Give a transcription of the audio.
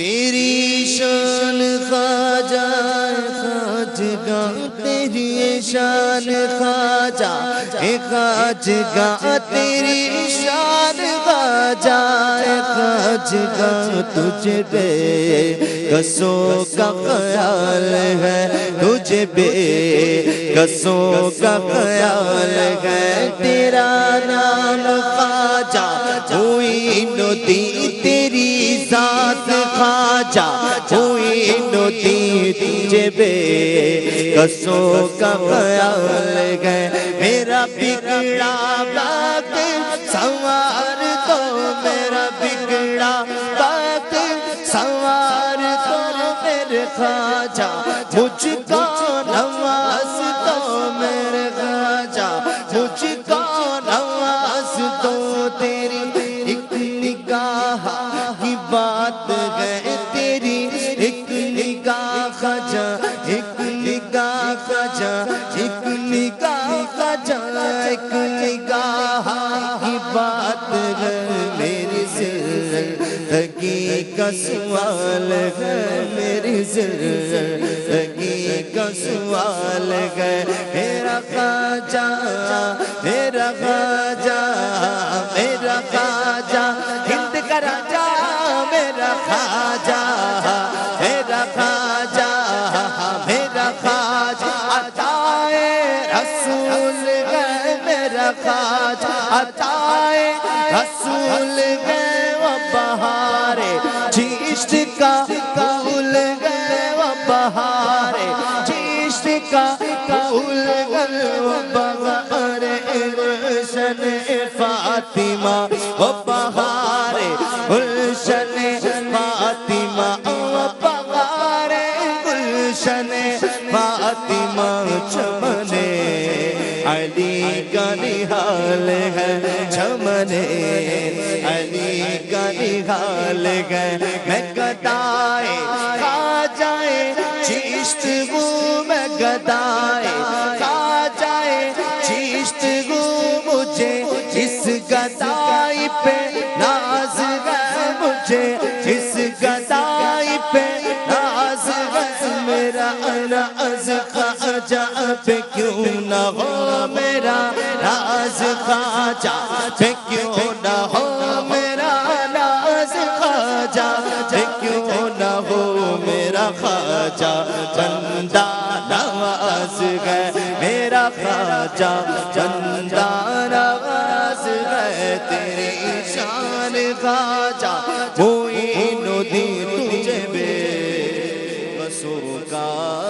تیری شان خواجہ خواجگاہ تیری شان خواجہ خواجگاہ تیری شان خواجہ خواجگاہ تجھے بے کسوں کا خیال ہے تجھے بے کسوں کا خیال ہے تیرا نام خواجہ معین الدین تیری ذات خواجہ معین الدین تجھے بے کسوں کا خیال ہے میرا بگڑا وقت سنوار دو میرا بگڑا وقت سنوار دو میرے خواجہ مجھ کو نواز دو میرے خواجہ مجھ کو نواز دو تیری ایک نگاہ کی بات ہے تیری ایک نگاہ خواجہ ایک نگاہ خواجہ ایک نگاہ خواجہ ایک نگاہ کی بات ہے میری زندگی کا سوال ہے میری زندگی کا سوال ہے میرا خواجہ میرا خواجہ میرا خواجہ ہند کا راجہ میرا خواجہ میرا خواجہ میرا خواجہ عطائے رسول ہے میرا خواجہ عطائے رسول ہے وہ بہارے چشت کا پھول ہے وہ بہارے چشت کا پھول ہے وہ بہارے گلشن فاطمہ وہ بہارے گلشن فاطمہ وہ بہارے گلشن فاطمہ چمنے علی کا نہال ہے چمنے علی کا نہال ہے میں گدائے کھا جائے چشت وہ میں گدائے کھا جائے چشت وہ مجھے اس گدائی پہ ناز ہے مجھے اس گدائی پہ ناز ہے میرا ناز خواجہ پہ کیوں نہ ہو میرا ناز خواجہ پہ کیوں نہ ہو میرا ناز خواجہ پہ کیوں نہ ہو میرا خواجہ بندہ نواز ہے میرا خواجہ بندہ نواز ہے تیری شان خواجہ معین الدین تجھے بے کسوں کا